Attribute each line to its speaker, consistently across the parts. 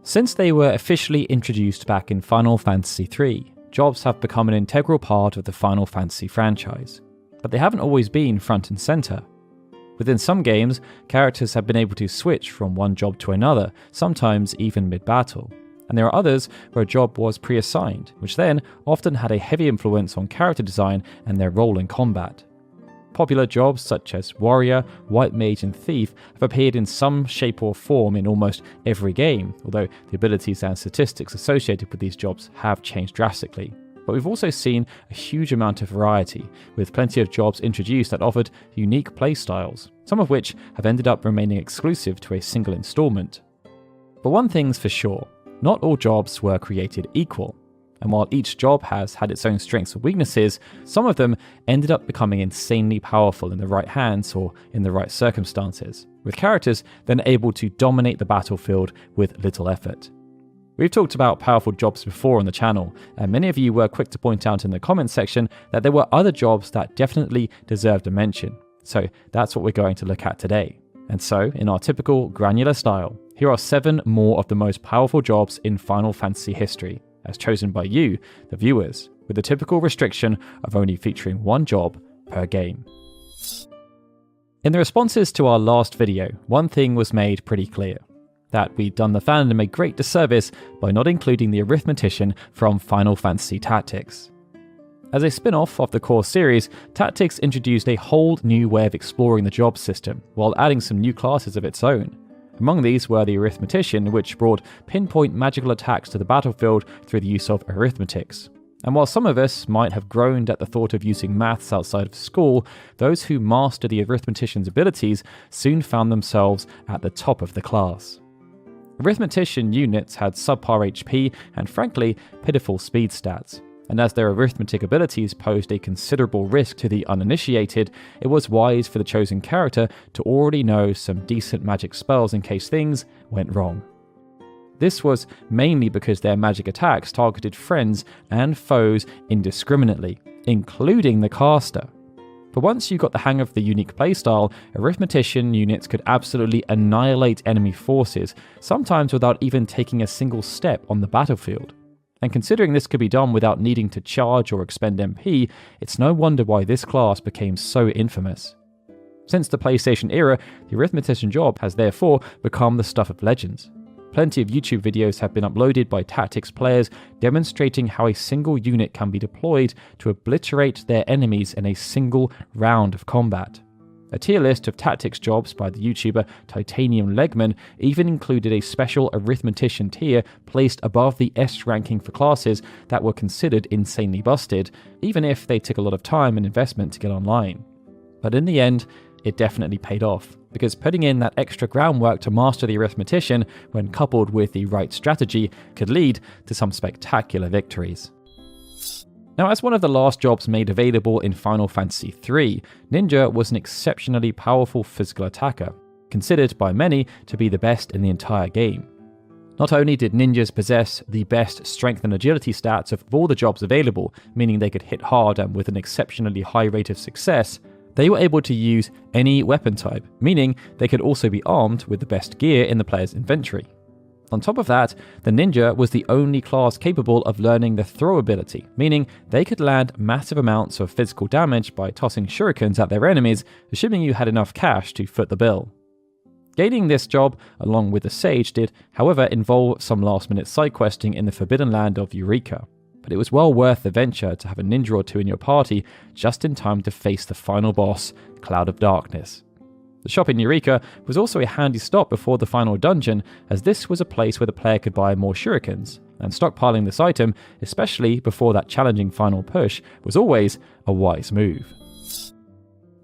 Speaker 1: Since they were officially introduced back in Final Fantasy III, jobs have become an integral part of the Final Fantasy franchise, but they haven't always been front and center. Within some games, characters have been able to switch from one job to another, sometimes even mid-battle, and there are others where a job was pre-assigned, which then often had a heavy influence on character design and their role in combat. Popular jobs such as Warrior, White Mage and Thief have appeared in some shape or form in almost every game, although the abilities and statistics associated with these jobs have changed drastically. But we've also seen a huge amount of variety, with plenty of jobs introduced that offered unique playstyles, some of which have ended up remaining exclusive to a single installment. But one thing's for sure, not all jobs were created equal. And while each job has had its own strengths and weaknesses, some of them ended up becoming insanely powerful in the right hands or in the right circumstances, with characters then able to dominate the battlefield with little effort. We've talked about powerful jobs before on the channel, and many of you were quick to point out in the comments section that there were other jobs that definitely deserved a mention. So that's what we're going to look at today. And so, in our typical granular style, here are 7 more of the most powerful jobs in Final Fantasy history, as chosen by you, the viewers, with the typical restriction of only featuring one job per game. In the responses to our last video, one thing was made pretty clear, that we'd done the fandom a great disservice by not including the Arithmetician from Final Fantasy Tactics. As a spin-off of the core series, Tactics introduced a whole new way of exploring the job system, while adding some new classes of its own. Among these were the Arithmetician, which brought pinpoint magical attacks to the battlefield through the use of arithmetics. And while some of us might have groaned at the thought of using maths outside of school, those who mastered the Arithmetician's abilities soon found themselves at the top of the class. Arithmetician units had subpar HP and frankly, pitiful speed stats. And as their arithmetic abilities posed a considerable risk to the uninitiated, it was wise for the chosen character to already know some decent magic spells in case things went wrong. This was mainly because their magic attacks targeted friends and foes indiscriminately, including the caster. But once you got the hang of the unique playstyle, Arithmetician units could absolutely annihilate enemy forces, sometimes without even taking a single step on the battlefield. And considering this could be done without needing to charge or expend MP, it's no wonder why this class became so infamous. Since the PlayStation era, the Arithmetician job has therefore become the stuff of legends. Plenty of YouTube videos have been uploaded by Tactics players demonstrating how a single unit can be deployed to obliterate their enemies in a single round of combat. A tier list of Tactics jobs by the YouTuber Titanium Legman even included a special Arithmetician tier placed above the S ranking for classes that were considered insanely busted, even if they took a lot of time and investment to get online. But in the end, it definitely paid off, because putting in that extra groundwork to master the Arithmetician, when coupled with the right strategy, could lead to some spectacular victories. Now, as one of the last jobs made available in Final Fantasy III, Ninja was an exceptionally powerful physical attacker, considered by many to be the best in the entire game. Not only did ninjas possess the best strength and agility stats of all the jobs available, meaning they could hit hard and with an exceptionally high rate of success, they were able to use any weapon type, meaning they could also be armed with the best gear in the player's inventory. On top of that, the ninja was the only class capable of learning the throw ability, meaning they could land massive amounts of physical damage by tossing shurikens at their enemies, assuming you had enough cash to foot the bill. Gaining this job, along with the Sage, did, however, involve some last-minute side questing in the Forbidden Land of Eureka, but it was well worth the venture to have a ninja or two in your party just in time to face the final boss, Cloud of Darkness. The shop in Eureka was also a handy stop before the final dungeon, as this was a place where the player could buy more shurikens, and stockpiling this item, especially before that challenging final push, was always a wise move.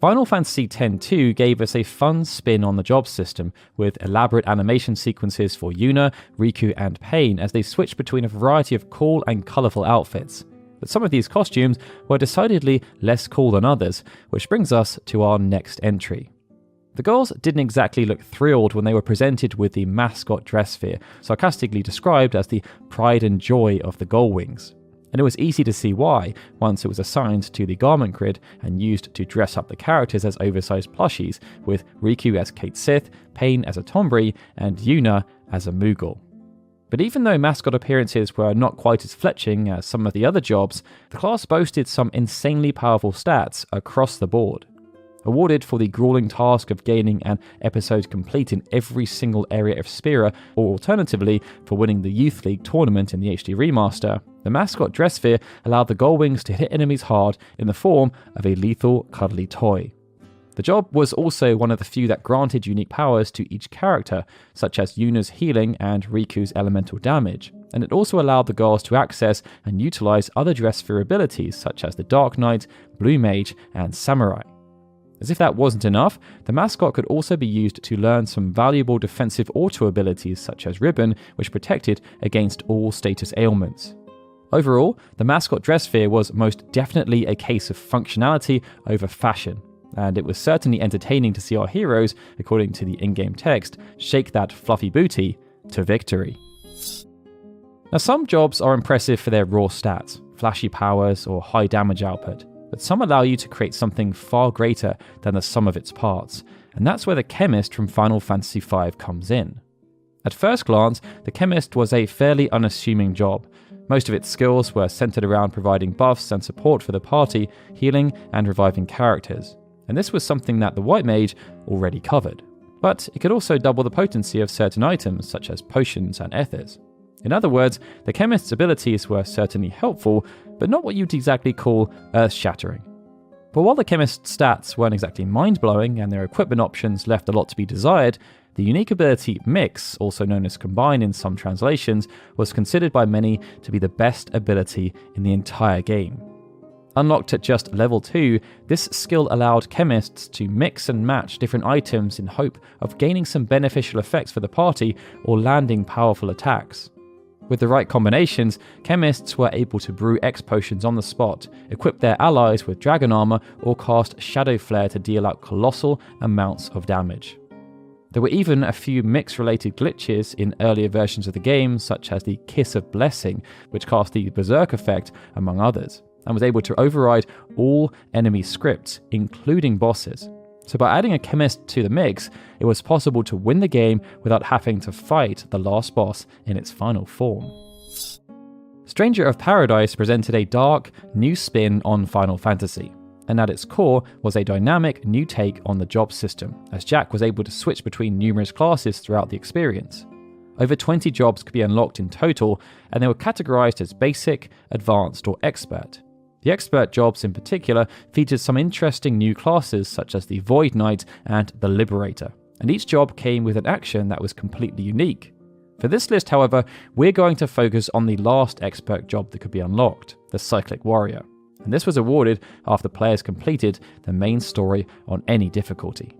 Speaker 1: Final Fantasy X-2 gave us a fun spin on the job system, with elaborate animation sequences for Yuna, Riku and Pain as they switched between a variety of cool and colourful outfits. But some of these costumes were decidedly less cool than others, which brings us to our next entry. The girls didn't exactly look thrilled when they were presented with the mascot dress sphere, sarcastically described as the pride and joy of the Gullwings. and it was easy to see why once it was assigned to the garment grid and used to dress up the characters as oversized plushies, with Riku as Cait Sith, Pain as a Tombre, and Yuna as a Moogle. But even though mascot appearances were not quite as fletching as some of the other jobs, the class boasted some insanely powerful stats across the board. Awarded for the grueling task of gaining an episode complete in every single area of Spira, or alternatively for winning the Youth League tournament in the HD remaster, the mascot Dress Sphere allowed the Gullwings to hit enemies hard in the form of a lethal cuddly toy. The job was also one of the few that granted unique powers to each character, such as Yuna's healing and Riku's elemental damage, and it also allowed the girls to access and utilize other Dress Sphere abilities such as the Dark Knight, Blue Mage, and Samurai. As if that wasn't enough, the mascot could also be used to learn some valuable defensive auto abilities such as Ribbon, which protected against all status ailments. Overall, the mascot Dress Sphere was most definitely a case of functionality over fashion, and it was certainly entertaining to see our heroes, according to the in-game text, shake that fluffy booty to victory. Now, some jobs are impressive for their raw stats, flashy powers, or high damage output, but some allow you to create something far greater than the sum of its parts, and that's where the Chemist from Final Fantasy V comes in. At first glance, the Chemist was a fairly unassuming job. Most of its skills were centered around providing buffs and support for the party, healing and reviving characters, and this was something that the White Mage already covered. But it could also double the potency of certain items such as potions and ethers. In other words, the Chemist's abilities were certainly helpful, but not what you'd exactly call earth-shattering. But while the Chemist's stats weren't exactly mind-blowing and their equipment options left a lot to be desired, the unique ability Mix, also known as Combine in some translations, was considered by many to be the best ability in the entire game. Unlocked at just level 2, this skill allowed chemists to mix and match different items in hope of gaining some beneficial effects for the party or landing powerful attacks. With the right combinations, chemists were able to brew X potions on the spot, equip their allies with dragon armor, or cast Shadow Flare to deal out colossal amounts of damage. There were even a few mix-related glitches in earlier versions of the game, such as the Kiss of Blessing, which cast the Berserk effect, among others, and was able to override all enemy scripts, including bosses. So by adding a chemist to the mix, it was possible to win the game without having to fight the last boss in its final form. Stranger of Paradise presented a dark, new spin on Final Fantasy, and at its core was a dynamic new take on the job system, as Jack was able to switch between numerous classes throughout the experience. Over 20 jobs could be unlocked in total, and they were categorized as basic, advanced, or expert. The expert jobs in particular featured some interesting new classes such as the Void Knight and the Liberator, and each job came with an action that was completely unique. For this list, however, we're going to focus on the last expert job that could be unlocked, the Cyclic Warrior, and this was awarded after players completed the main story on any difficulty.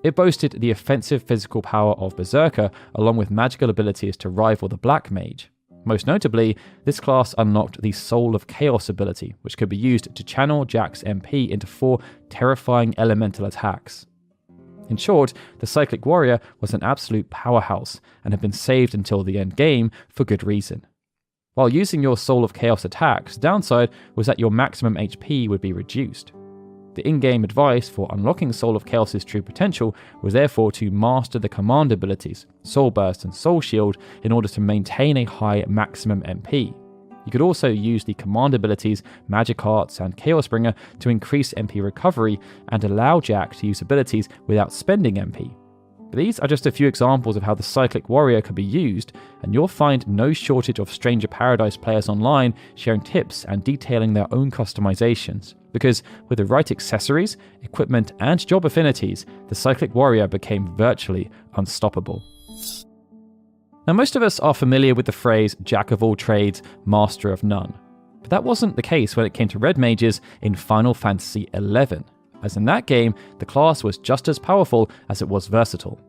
Speaker 1: It boasted the offensive physical power of Berserker along with magical abilities to rival the Black Mage. Most notably, this class unlocked the Soul of Chaos ability, which could be used to channel Jack's MP into 4 terrifying elemental attacks. In short, the Cyclic Warrior was an absolute powerhouse and had been saved until the end game for good reason. While using your Soul of Chaos attacks, the downside was that your maximum HP would be reduced. The in-game advice for unlocking Soul of Chaos' true potential was therefore to master the command abilities, Soul Burst and Soul Shield, in order to maintain a high maximum MP. You could also use the command abilities Magic Arts and Chaos Bringer to increase MP recovery and allow Jack to use abilities without spending MP. But these are just a few examples of how the Cyclic Warrior could be used, and you'll find no shortage of Stranger Paradise players online sharing tips and detailing their own customizations. Because with the right accessories, equipment, and job affinities, the Cyclic Warrior became virtually unstoppable. Now, most of us are familiar with the phrase Jack of all trades, master of none. But that wasn't the case when it came to Red Mages in Final Fantasy XI, as in that game, the class was just as powerful as it was versatile.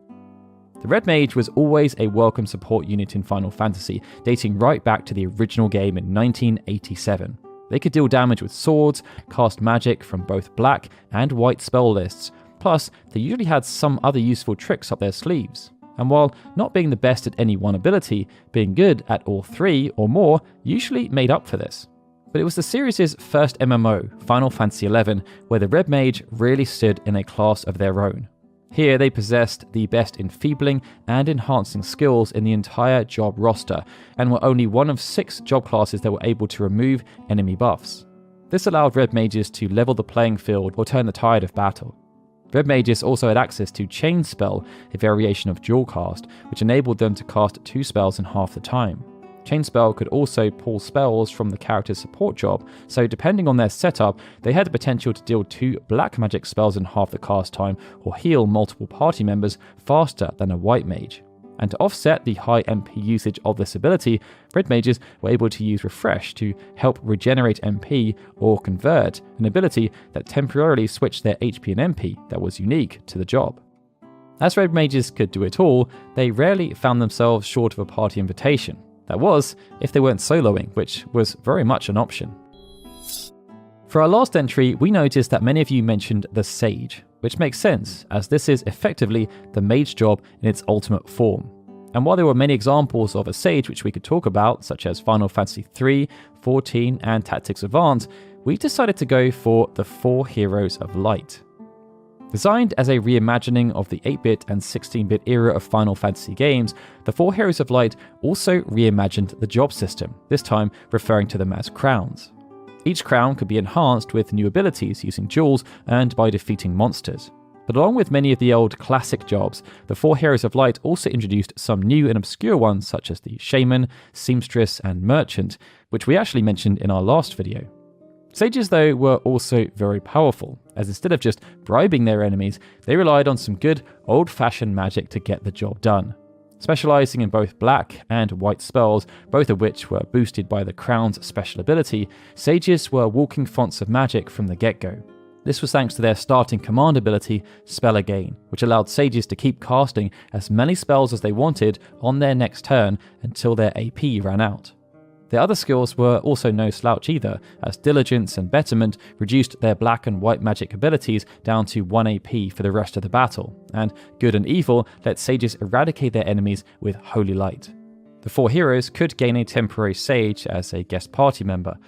Speaker 1: The Red Mage was always a welcome support unit in Final Fantasy, dating right back to the original game in 1987. They could deal damage with swords, cast magic from both black and white spell lists, plus they usually had some other useful tricks up their sleeves. And while not being the best at any one ability, being good at all 3 or more usually made up for this. But it was the series' first MMO, Final Fantasy XI, where the Red Mage really stood in a class of their own. Here they possessed the best enfeebling and enhancing skills in the entire job roster, and were only one of 6 job classes that were able to remove enemy buffs. This allowed Red Mages to level the playing field or turn the tide of battle. Red Mages also had access to Chain Spell, a variation of Dual Cast, which enabled them to cast 2 spells in half the time. Chain Spell could also pull spells from the character's support job, so depending on their setup, they had the potential to deal 2 black magic spells in half the cast time or heal multiple party members faster than a white mage. And to offset the high MP usage of this ability, Red Mages were able to use Refresh to help regenerate MP or Convert, an ability that temporarily switched their HP and MP that was unique to the job. As Red Mages could do it all, they rarely found themselves short of a party invitation. That was, if they weren't soloing, which was very much an option. For our last entry, we noticed that many of you mentioned the Sage, which makes sense, as this is effectively the mage job in its ultimate form. And while there were many examples of a Sage which we could talk about, such as Final Fantasy III, 14, and Tactics Advance, we decided to go for the 4 Heroes of Light. Designed as a reimagining of the 8-bit and 16-bit era of Final Fantasy games, the 4 Heroes of Light also reimagined the job system, this time referring to them as crowns. Each crown could be enhanced with new abilities using jewels earned by defeating monsters. But along with many of the old classic jobs, the 4 Heroes of Light also introduced some new and obscure ones such as the Shaman, Seamstress, and Merchant, which we actually mentioned in our last video. Sages, though, were also very powerful, as instead of just bribing their enemies, they relied on some good old-fashioned magic to get the job done. Specializing in both black and white spells, both of which were boosted by the crown's special ability, Sages were walking fonts of magic from the get-go. This was thanks to their starting command ability, Spell Again, which allowed Sages to keep casting as many spells as they wanted on their next turn until their AP ran out. Their other skills were also no slouch either, as Diligence and Betterment reduced their black and white magic abilities down to 1 AP for the rest of the battle, and Good and Evil let Sages eradicate their enemies with Holy Light. The 4 heroes could gain a temporary Sage as a guest party member,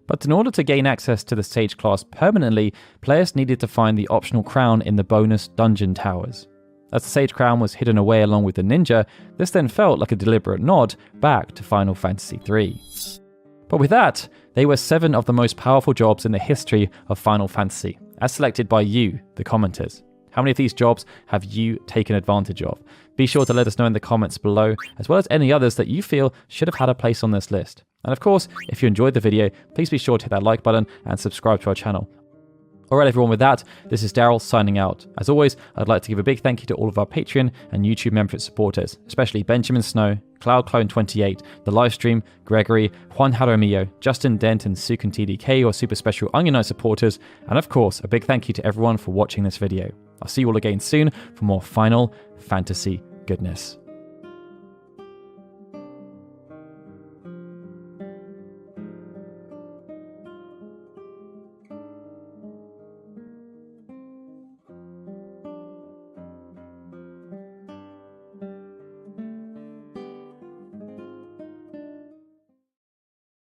Speaker 1: but in order to gain access to the Sage class permanently, players needed to find the optional crown in the bonus dungeon towers. As the Sage crown was hidden away along with the ninja, this then felt like a deliberate nod back to Final Fantasy III. But with that, they were 7 of the most powerful jobs in the history of Final Fantasy, as selected by you, the commenters. How many of these jobs have you taken advantage of? Be sure to let us know in the comments below, as well as any others that you feel should have had a place on this list. And of course, if you enjoyed the video, please be sure to hit that like button and subscribe to our channel. Alright everyone, with that, this is Daryl signing out. As always, I'd like to give a big thank you to all of our Patreon and YouTube membership supporters, especially Benjamin Snow, CloudClone28, The Livestream, Gregory, Juan Jaramillo, Justin Dent, and Sukin TDK, or super special Onion Knight supporters, and of course, a big thank you to everyone for watching this video. I'll see you all again soon for more Final Fantasy goodness.